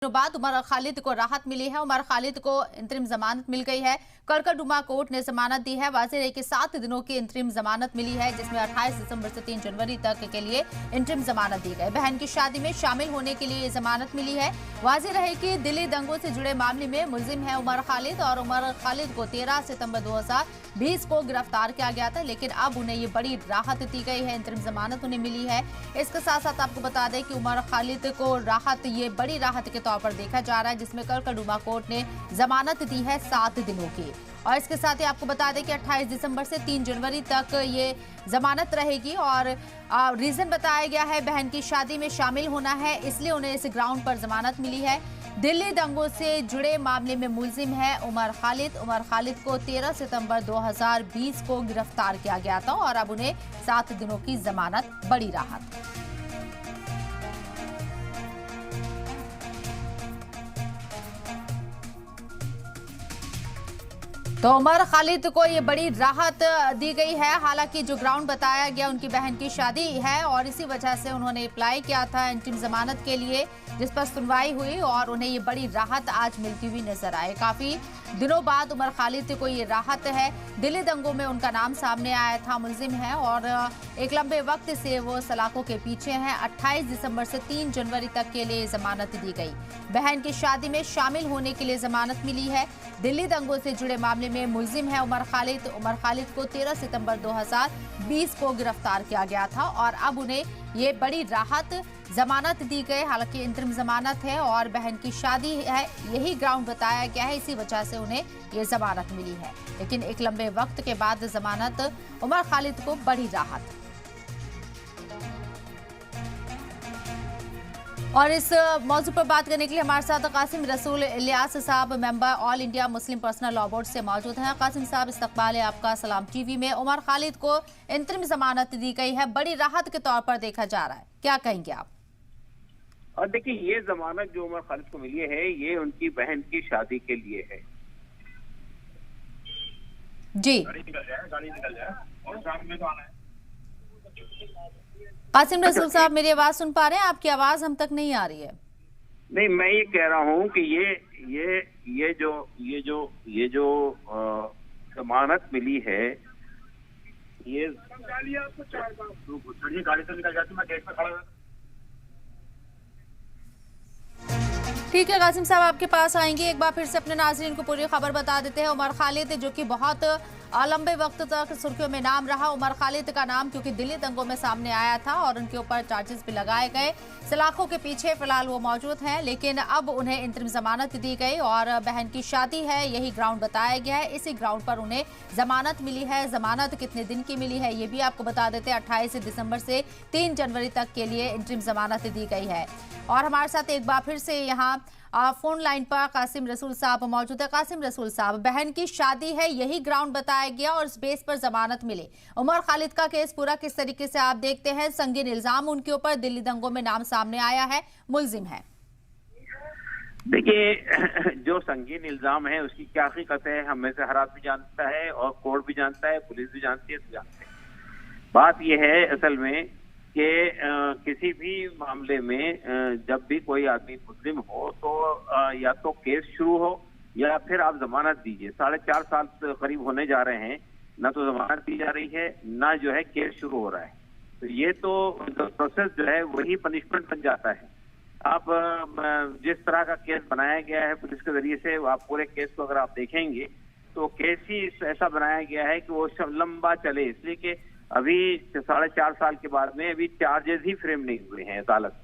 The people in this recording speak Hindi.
दिनों बाद उमर खालिद को राहत मिली है। उमर खालिद को इंतरिम जमानत मिल गई है। कड़कड़डुमा कोर्ट ने जमानत दी है। वाज़ेह है कि 7 दिनों की इंतरिम जमानत मिली है, जिसमें 28 दिसंबर से 3 जनवरी तक के लिए इंतरिम जमानत दी गई। बहन की शादी में शामिल होने के लिए जमानत मिली है। वाज़ेह रहे कि दिल्ली दंगों से जुड़े मामले में मुलजिम है उमर खालिद, और उमर खालिद को 13 सितंबर 2020 को गिरफ्तार किया गया था, लेकिन अब उन्हें ये बड़ी राहत दी गई है, इंतरिम जमानत उन्हें मिली है। इसके साथ साथ आपको बता दें कि उमर खालिद को राहत, ये बड़ी राहत के तौर पर देखा जा रहा है, जिसमें कड़कड़डुमा कोर्ट ने जमानत दी है 7 दिनों की। और इसके साथ ही आपको बता दें कि 28 दिसंबर से 3 जनवरी तक ये जमानत रहेगी। और रीजन बताया गया है बहन की शादी में शामिल होना है, इसलिए उन्हें इस ग्राउंड पर जमानत मिली है। दिल्ली दंगों से जुड़े मामले में मुलजिम है उमर खालिद। उमर खालिद को 13 सितंबर 2020 को गिरफ्तार किया गया था, और अब उन्हें 7 दिनों की जमानत, बड़ी राहत। तो उमर खालिद को ये बड़ी राहत दी गई है। हालांकि जो ग्राउंड बताया गया उनकी बहन की शादी है, और इसी वजह से उन्होंने अप्लाई किया था अंतिम जमानत के लिए, जिस पर सुनवाई हुई और उन्हें ये बड़ी राहत आज मिलती हुई नजर आए। काफी दिनों बाद उमर खालिद को ये राहत है। दिल्ली दंगों में उनका नाम सामने आया था, मुलजिम है, और एक लंबे वक्त से वो सलाखों के पीछे हैं। 28 दिसंबर से 3 जनवरी तक के लिए जमानत दी गई। बहन की शादी में शामिल होने के लिए जमानत मिली है। दिल्ली दंगों से जुड़े मामले में मुलजिम है उमर खालिद। उमर खालिद को 13 सितंबर 2020 को गिरफ्तार किया गया था, और अब उन्हें ये बड़ी राहत, जमानत दी गई। हालांकि इंतरिम जमानत है और बहन की शादी है, यही ग्राउंड बताया गया है, इसी वजह से उन्हें ये जमानत मिली है। लेकिन एक लंबे वक्त के बाद जमानत, उमर खालिद को बड़ी राहत। और इस मौजू पर बात करने के लिए हमारे साथ कासिम रसूल इलियास साहब, member all India Muslim personal law board से मौजूद हैं। कासिम साहब, इस्तकबाल है आपका सलाम टीवी में। उमर खालिद को इंतरिम जमानत दी गई है, बड़ी राहत के तौर पर देखा जा रहा है, क्या कहेंगे आप? और देखिए, ये जमानत जो उमर खालिद को मिली है, ये उनकी बहन की शादी के लिए है। जी, गाड़ी निकल जाए और शाम में तो आना है। कासिम रसूल साहब, मेरी आवाज सुन पा रहे हैं? आपकी आवाज हम तक नहीं आ रही है। नहीं, मैं ये कह रहा हूँ कि ये जो जमानत मिली है, ये गाड़ी से निकल जाती, मैं गेट पे खड़ा। ठीक है कासिम साहब, आपके पास आएंगे। एक बार फिर से अपने नाज़रीन को पूरी खबर बता देते हैं। उमर खालिद, जो कि बहुत लंबे वक्त तक सुर्खियों में नाम रहा, उमर खालिद का नाम क्योंकि दिल्ली दंगों में सामने आया था और उनके ऊपर चार्जेस भी लगाए गए। सलाखों के पीछे फिलहाल वो मौजूद हैं, लेकिन अब उन्हें इंतरिम जमानत दी गई और बहन की शादी है, यही ग्राउंड बताया गया है, इसी ग्राउंड पर उन्हें जमानत मिली है। जमानत कितने दिन की मिली है ये भी आपको बता देते हैं। 28 दिसंबर से 3 जनवरी तक के लिए इंतरिम जमानत दी गई है। और हमारे साथ एक बार फिर से यहाँ फोन लाइन पर कासिम रसूल साहब मौजूद है। कासिम रसूल साहब, बहन की शादी है, यही ग्राउंड बताया गया और इस बेस पर जमानत मिले। उमर खालिद का केस पूरा किस तरीके से आप देखते हैं? संगीन इल्जाम उनके ऊपर, दिल्ली दंगों में नाम सामने आया है, मुलजिम है। देखिए, जो संगीन इल्जाम है उसकी क्या हकीकत है, हम में से हर आदमी जानता है, और कोर्ट भी जानता है, पुलिस भी जानती है, सब जानते हैं। बात यह है असल में कि किसी भी मामले में जब भी कोई आदमी मुस्लिम हो तो या तो केस शुरू हो या फिर आप जमानत दीजिए। 4.5 साल करीब होने जा रहे हैं, ना तो जमानत दी जा रही है, ना जो है केस शुरू हो रहा है। तो ये तो प्रोसेस जो है वही पनिशमेंट बन जाता है। आप जिस तरह का केस बनाया गया है पुलिस के जरिए से, आप पूरे केस को अगर आप देखेंगे तो केस ही ऐसा बनाया गया है कि वो लंबा चले, इसलिए कि अभी 4.5 साल के बाद में अभी चार्जेस ही फ्रेम नहीं हुए हैं अदालत।